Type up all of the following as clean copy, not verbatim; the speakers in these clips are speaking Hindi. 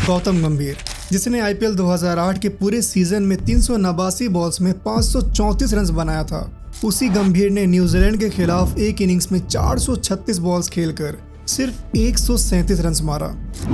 गौतम गंभीर, जिसने आईपीएल 2008 के पूरे सीजन में 389 बॉल्स में 534 रन बनाया था, उसी गंभीर ने न्यूजीलैंड के खिलाफ एक इनिंग्स में 436 बॉल्स खेलकर सिर्फ 137 रन मारा।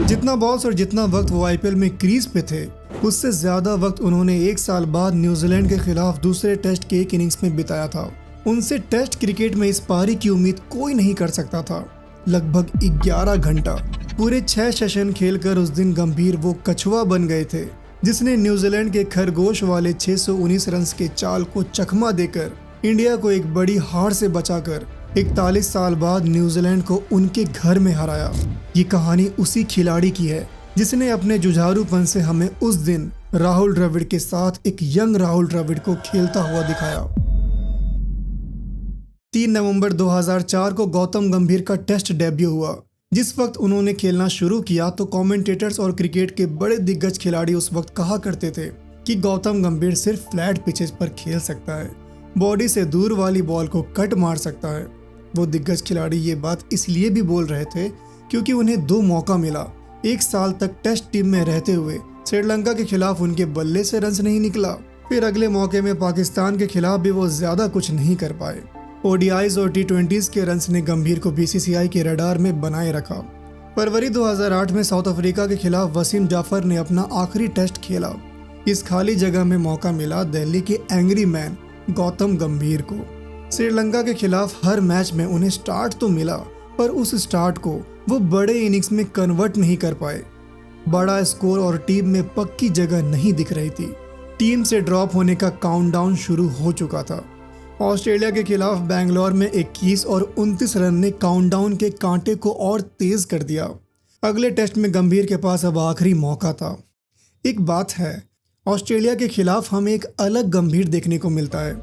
जितना बॉल्स और जितना वक्त वो आईपीएल में क्रीज पे थे, उससे ज्यादा वक्त उन्होंने एक साल बाद न्यूजीलैंड के खिलाफ दूसरे टेस्ट के एक इनिंग्स में बिताया था। उनसे टेस्ट क्रिकेट में इस पारी की उम्मीद कोई नहीं कर सकता था। लगभग 11 घंटा पूरे 6 सेशन खेलकर उस दिन गंभीर वो कछुआ बन गए थे, जिसने न्यूजीलैंड के खरगोश वाले 619 रन के चाल को चकमा देकर इंडिया को एक बड़ी हार से बचाकर 41 साल बाद न्यूजीलैंड को उनके घर में हराया। ये कहानी उसी खिलाड़ी की है जिसने अपने जुझारूपन से हमें उस दिन राहुल द्रविड़ के साथ एक यंग राहुल द्रविड़ को खेलता हुआ दिखाया। 3 नवंबर 2004 को गौतम गंभीर का टेस्ट डेब्यू हुआ। जिस वक्त उन्होंने खेलना शुरू किया तो कमेंटेटर्स और क्रिकेट के बड़े दिग्गज खिलाड़ी उस वक्त कहा करते थे कि गौतम गंभीर सिर्फ फ्लैट पिचेस पर खेल सकता है, बॉडी से दूर वाली बॉल को कट मार सकता है। वो दिग्गज खिलाड़ी ये बात इसलिए भी बोल रहे थे क्योंकि उन्हें 2 मौका मिला। 1 साल तक टेस्ट टीम में रहते हुए श्रीलंका के खिलाफ उनके बल्ले से रन नहीं निकला। फिर अगले मौके में पाकिस्तान के खिलाफ भी वो ज्यादा कुछ नहीं कर पाए। ओडीआईज और टी20 के रन्स ने गंभीर को बीसीसीआई के रडार में बनाए रखा। फरवरी 2008 में साउथ अफ्रीका के खिलाफ वसीम जाफर ने अपना आखिरी टेस्ट खेला। इस खाली जगह में मौका मिला दिल्ली के एंग्री मैन गौतम गंभीर को। श्रीलंका के खिलाफ हर मैच में उन्हें स्टार्ट तो मिला, पर उस स्टार्ट को वो बड़े इनिंग्स में कन्वर्ट नहीं कर पाए। बड़ा स्कोर और टीम में पक्की जगह नहीं दिख रही थी। टीम से ड्रॉप होने का काउंटडाउन शुरू हो चुका था। ऑस्ट्रेलिया के खिलाफ बेंगलोर में 21 और 29 रन ने काउंटडाउन के कांटे को और तेज कर दिया। अगले टेस्ट में गंभीर के पास अब आखिरी मौका था। एक बात है, ऑस्ट्रेलिया के खिलाफ हमें एक अलग गंभीर देखने को मिलता है।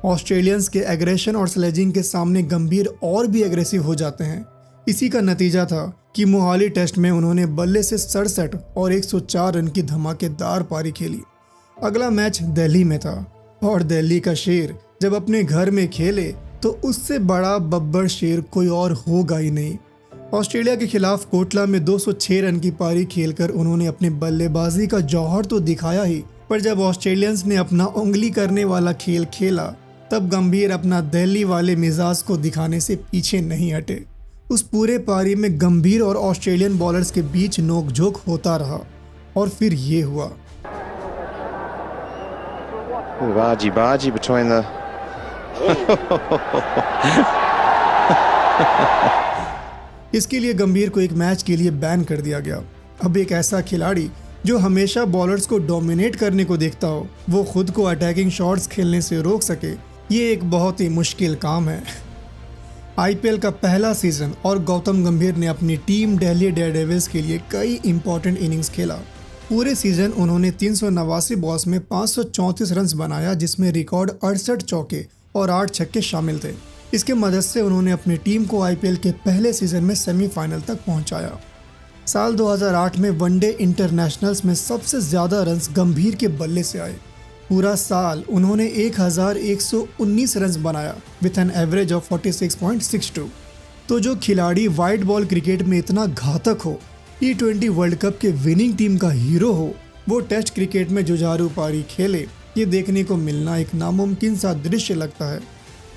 ऑस्ट्रेलियंस के एग्रेशन और स्लेजिंग के सामने गंभीर और भी एग्रेसिव हो जाते हैं। इसी का नतीजा था कि मोहाली टेस्ट में उन्होंने बल्ले से 67 और 104 रन की धमाकेदार पारी खेली। अगला मैच दिल्ली में था और दिल्ली का शेर जब अपने घर में खेले तो उससे बड़ा बब्बर शेर कोई और होगा ही नहीं। ऑस्ट्रेलिया के खिलाफ कोटला में 206 रन की पारी खेलकर उन्होंने अपने बल्लेबाजी का जौहर तो दिखाया ही, पर जब ऑस्ट्रेलियंस ने अपना उंगली करने वाला खेल खेला तब गंभीर अपना दिल्ली वाले मिजाज को दिखाने से पीछे नहीं हटे। उस पूरे पारी में गंभीर और ऑस्ट्रेलियन बॉलर्स के बीच नोकझोंक होता रहा और फिर ये हुआ। Baji between the इसके लिए गंभीर को एक मैच के लिए बैन कर दिया गया। अब एक ऐसा खिलाड़ी जो हमेशा बॉलर्स को डोमिनेट करने को देखता हो, वो खुद को अटैकिंग शॉट्स खेलने से रोक सके, ये एक बहुत ही मुश्किल काम है। आईपीएल का पहला सीजन और गौतम गंभीर ने अपनी टीम दिल्ली डेयरडेविल्स के लिए कई इंपॉर्टेंट इनिंग्स खेला। पूरे सीजन उन्होंने 389 बॉल्स में 534 रन बनाया, जिसमें रिकॉर्ड 68 चौके और 8 छक्के शामिल थे। इसके मदद से उन्होंने अपनी टीम को आईपीएल के पहले सीजन में सेमीफाइनल तक पहुंचाया। साल 2008 में वनडे इंटरनेशनल्स में सबसे ज्यादा रन्स गंभीर के बल्ले से आए। पूरा साल उन्होंने 1119 रन बनाया विथ एन एवरेज ऑफ 46.62। तो जो खिलाड़ी वाइड बॉल क्रिकेट में इतना घातक हो, T20 वर्ल्ड कप के विनिंग टीम का हीरो हो, वो टेस्ट क्रिकेट में जुझारू पारी खेले, ये देखने को मिलना एक नामुमकिन सा दृश्य लगता है।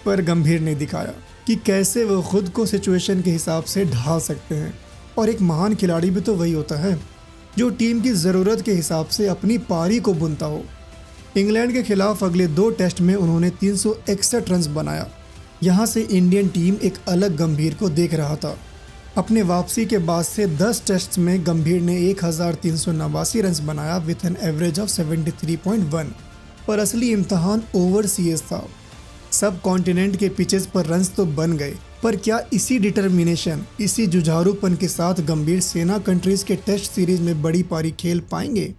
पर गंभीर ने दिखाया कि कैसे वो खुद को सिचुएशन के हिसाब से ढाल सकते हैं। और एक महान खिलाड़ी भी तो वही होता है जो टीम की ज़रूरत के हिसाब से अपनी पारी को बुनता हो। इंग्लैंड के खिलाफ अगले 2 टेस्ट में उन्होंने 361 रन बनाया। यहाँ से इंडियन टीम एक अलग गंभीर को देख रहा था। अपने वापसी के बाद से 10 टेस्ट में गंभीर ने 1389 रन बनाया विथ एन एवरेज ऑफ 73.1। पर असली इम्तहान ओवरसीज था। सब कॉन्टिनेंट के पिचेस पर रन्स तो बन गए, पर क्या इसी डिटर्मिनेशन, इसी जुझारूपन के साथ गंभीर सेना कंट्रीज के टेस्ट सीरीज में बड़ी पारी खेल पाएंगे?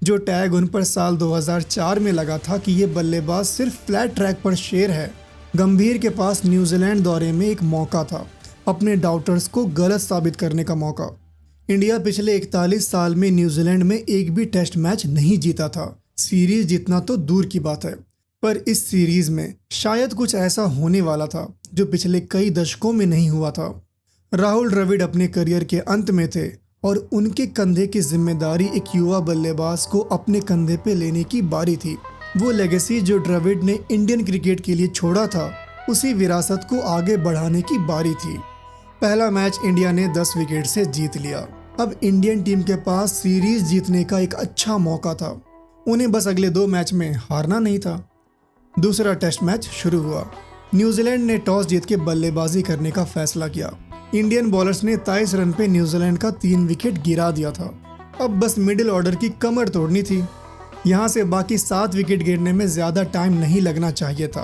जो टैग उन पर साल 2004 में लगा था कि ये बल्लेबाज सिर्फ फ्लैट ट्रैक पर शेर है। गंभीर के पास न्यूजीलैंड दौरे में एक मौका था, अपने डाउटर्स को गलत साबित करने का मौका। इंडिया पिछले 41 साल में न्यूजीलैंड में एक भी टेस्ट मैच नहीं जीता था। सीरीज जीतना तो दूर की बात है, पर इस सीरीज में शायद कुछ ऐसा होने वाला था जो पिछले कई दशकों में नहीं हुआ था। राहुल द्रविड़ अपने करियर के अंत में थे और उनके कंधे की जिम्मेदारी एक युवा बल्लेबाज को अपने कंधे पे लेने की बारी थी। वो लेगेसी जो द्रविड़ ने इंडियन क्रिकेट के लिए छोड़ा था, उसी विरासत को आगे बढ़ाने की बारी थी। पहला मैच इंडिया ने 10 विकेट से जीत लिया। अब इंडियन टीम के पास सीरीज जीतने का एक अच्छा मौका था। उन्हें बस अगले 2 मैच में हारना नहीं था। दूसरा टेस्ट मैच शुरू हुआ। न्यूजीलैंड ने टॉस जीत के बल्लेबाजी करने का फैसला किया। इंडियन बॉलर्स ने 23 रन पे न्यूजीलैंड का 3 विकेट गिरा दिया था। अब बस मिडिल ऑर्डर की कमर तोड़नी थी। यहाँ से बाकी 7 विकेट गिरने में ज्यादा टाइम नहीं लगना चाहिए था,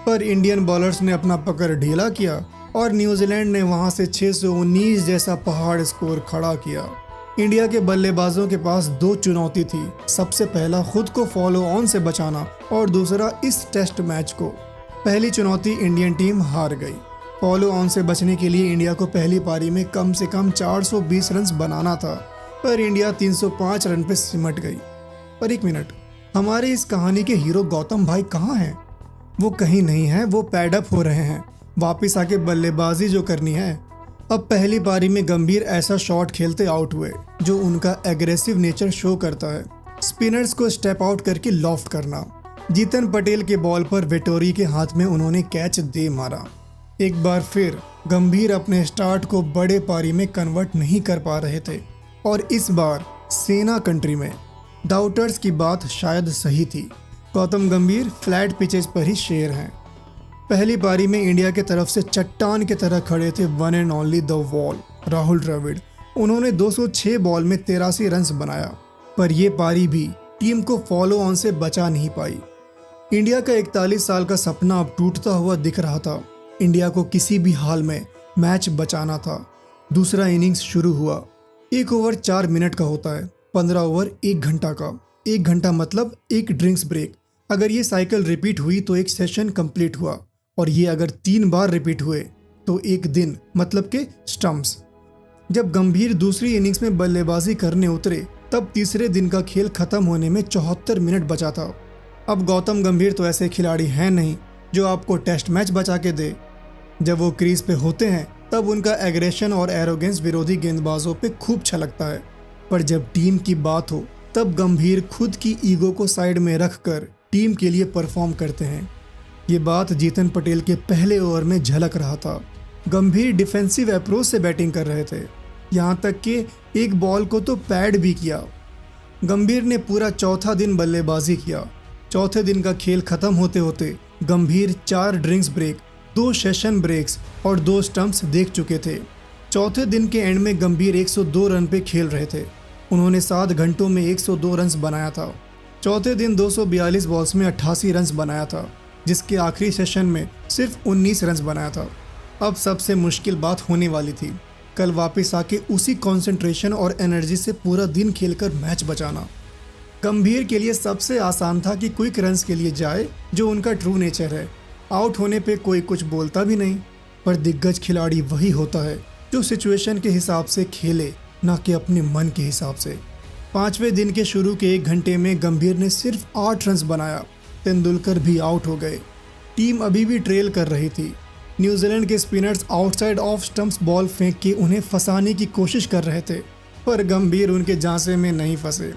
पर इंडियन बॉलर्स ने अपना पकड़ ढीला किया और न्यूजीलैंड ने वहां से 619 जैसा पहाड़ स्कोर खड़ा किया। इंडिया के बल्लेबाजों के पास 2 चुनौती थी। सबसे पहला खुद को फॉलो ऑन से बचाना और दूसरा इस टेस्ट मैच को। पहली चुनौती इंडियन टीम हार गई। फॉलो ऑन से बचने के लिए इंडिया को पहली पारी में कम से कम 420 रन बनाना था, पर इंडिया 305 रन पे सिमट गई। पर एक मिनट, हमारे इस कहानी के हीरो गौतम भाई कहाँ हैं? वो कहीं नहीं है, वो पैड अप हो रहे हैं, वापिस आके बल्लेबाजी जो करनी है। अब पहली पारी में गंभीर ऐसा शॉट खेलते आउट हुए जो उनका एग्रेसिव नेचर शो करता है। स्पिनर्स को स्टेप आउट करके लॉफ्ट करना। जीतन पटेल के बॉल पर वेटोरी के हाथ में उन्होंने कैच दे मारा। एक बार फिर गंभीर अपने स्टार्ट को बड़े पारी में कन्वर्ट नहीं कर पा रहे थे और इस बार सेना कंट्री में डाउटर्स की बात शायद सही थी। गौतम गंभीर फ्लैट पिचेस पर ही शेर हैं। पहली पारी में इंडिया के तरफ से चट्टान की तरह खड़े थे one and only the wall Rahul Dravid. उन्होंने 206 बॉल में 83 रन बनाया, पर यह पारी भी टीम को फॉलो ऑन से बचा नहीं पाई। इंडिया का 41 साल का सपना अब टूटता हुआ दिख रहा था। इंडिया को किसी भी हाल में मैच बचाना था। दूसरा इनिंग्स शुरू हुआ। 1 ओवर 4 मिनट का होता है, 15 ओवर 1 घंटा का। 1 घंटा मतलब 1 ड्रिंक्स ब्रेक। अगर ये साइकिल रिपीट हुई तो एक सेशन कंप्लीट हुआ, और ये अगर 3 बार रिपीट हुए तो एक दिन मतलब के स्टंप्स। जब गंभीर दूसरी इनिंग्स में बल्लेबाजी करने उतरे तब तीसरे दिन का खेल खत्म होने में 74 मिनट बचा था। अब गौतम गंभीर तो ऐसे खिलाड़ी हैं नहीं जो आपको टेस्ट मैच बचा के दे। जब वो क्रीज पे होते हैं तब उनका एग्रेशन और एरोगेंस विरोधी गेंदबाजों पे खूब छलकता है, पर जब टीम की बात हो तब गंभीर खुद की ईगो को साइड में रखकर टीम के लिए परफॉर्म करते हैं। ये बात जीतन पटेल के पहले ओवर में झलक रहा था। गंभीर डिफेंसिव अप्रोच से बैटिंग कर रहे थे, यहाँ तक कि एक बॉल को तो पैड भी किया। गंभीर ने पूरा चौथा दिन बल्लेबाजी किया। चौथे दिन का खेल खत्म होते होते गंभीर 4 ड्रिंक्स ब्रेक, 2 सेशन ब्रेक्स और 2 स्टंप्स देख चुके थे। चौथे दिन के एंड में गंभीर 102 रन पे खेल रहे थे। उन्होंने 7 घंटों में 102 रन बनाया था। चौथे दिन 242 बॉल्स में 88 रन बनाया था, जिसके आखिरी सेशन में सिर्फ 19 रन बनाया था। अब सबसे मुश्किल बात होने वाली थी, कल वापस आके उसी कंसंट्रेशन और एनर्जी से पूरा दिन खेलकर मैच बचाना। गंभीर के लिए सबसे आसान था कि क्विक रन्स के लिए जाए, जो उनका ट्रू नेचर है। आउट होने पे कोई कुछ बोलता भी नहीं, पर दिग्गज खिलाड़ी वही होता है जो सिचुएशन के हिसाब से खेले, ना कि अपने मन के हिसाब से। 5वें दिन के शुरू के 1 घंटे में गंभीर ने सिर्फ 8 रन बनाया। तेंदुलकर भी आउट हो गए। टीम अभी भी ट्रेल कर रही थी। न्यूजीलैंड के spinners outside of stumps ball फेंक के उन्हें फंसाने की कोशिश कर रहे थे, पर गंभीर उनके झांसे में नहीं फंसे।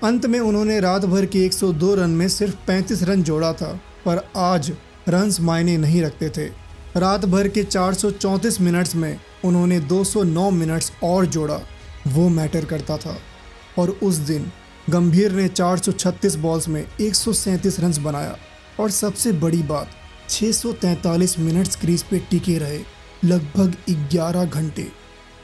अंत में उन्होंने रात भर के 102 रन में सिर्फ 35 रन जोड़ा था, पर आज रन्स मायने नहीं रखते थे। रात भर के 434 मिनट्स में उन्होंने 209 मिनट्स और जोड़ा, वो मैटर करता था। और उस दिन गंभीर ने 436 बॉल्स में 137 रन बनाया और सबसे बड़ी बात 643 मिनट्स क्रीज पे टिके रहे, लगभग 11 घंटे।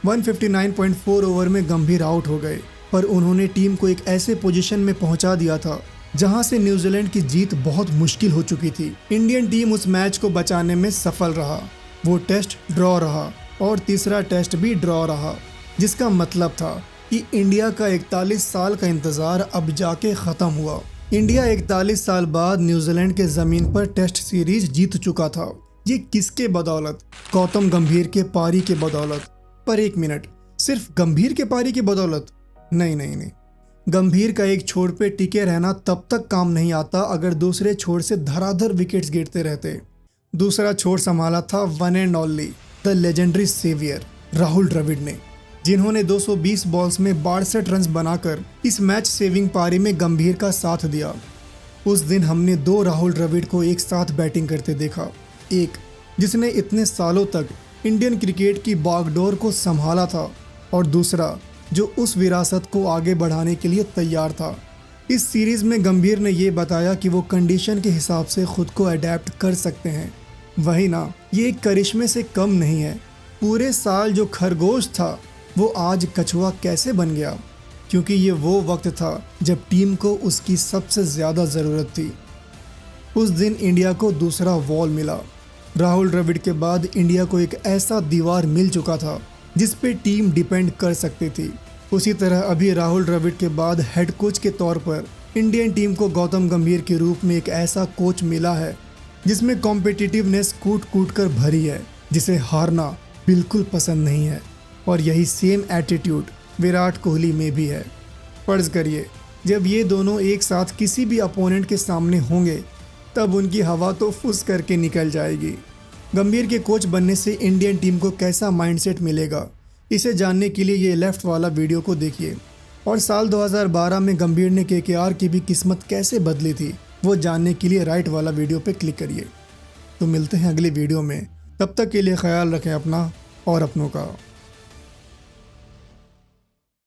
159.4 ओवर में गंभीर आउट हो गए, पर उन्होंने टीम को एक ऐसे पोजीशन में पहुंचा दिया था जहां से न्यूजीलैंड की जीत बहुत मुश्किल हो चुकी थी। इंडियन टीम उस मैच को बचाने में सफल रहा। वो टेस्ट ड्रॉ रहा और तीसरा टेस्ट भी ड्रॉ रहा, जिसका मतलब था कि इंडिया का 41 साल का इंतजार अब जाके खत्म हुआ। इंडिया 41 साल बाद न्यूजीलैंड के जमीन पर टेस्ट सीरीज जीत चुका था। ये किसके बदौलत? गौतम गंभीर के पारी के बदौलत। पर एक मिनट, सिर्फ गंभीर के पारी की बदौलत? नहीं। गंभीर का एक छोर पे टिके रहना तब तक काम नहीं आता अगर दूसरे छोर से धराधर विकेट्स गिरते रहते। दूसरा छोर संभाला था one and only the legendary saviour Rahul Dravid ने। जिन्होंने 220 बॉल्स में 62 रन बनाकर इस मैच सेविंग पारी में गंभीर का साथ दिया। उस दिन हमने 2 राहुल द्रविड़ को एक साथ बैटिंग करते देखा, एक जिसने इतने सालों तक इंडियन क्रिकेट की बागडोर को संभाला था और दूसरा जो उस विरासत को आगे बढ़ाने के लिए तैयार था। इस सीरीज में गंभीर ने ये बताया कि वो कंडीशन के हिसाब से खुद को अडेप्ट कर सकते हैं। वही ना, ये एक करिश्मे से कम नहीं है। पूरे साल जो खरगोश था वो आज कछुआ कैसे बन गया, क्योंकि ये वो वक्त था जब टीम को उसकी सबसे ज़्यादा ज़रूरत थी। उस दिन इंडिया को दूसरा वॉल मिला। राहुल द्रविड़ के बाद इंडिया को एक ऐसा दीवार मिल चुका था जिस पे टीम डिपेंड कर सकती थी। उसी तरह अभी राहुल द्रविड़ के बाद हेड कोच के तौर पर इंडियन टीम को गौतम गंभीर के रूप में एक ऐसा कोच मिला है जिसमें कॉम्पिटिटिवनेस कूट कूट कर भरी है, जिसे हारना बिल्कुल पसंद नहीं है। और यही सेम एटीट्यूड विराट कोहली में भी है। फर्ज करिए जब ये दोनों एक साथ किसी भी अपोनेंट के सामने होंगे तब उनकी हवा तो फुस करके निकल जाएगी। गंभीर के कोच बनने से इंडियन टीम को कैसा माइंडसेट मिलेगा, इसे जानने के लिए ये लेफ्ट वाला वीडियो को देखिए। और साल 2012 में गंभीर ने केकेआर की भी किस्मत कैसे बदली थी वो जानने के लिए राइट वाला वीडियो पे क्लिक करिए। तो मिलते हैं अगले वीडियो में, तब तक के लिए ख्याल रखें अपना और अपनों का।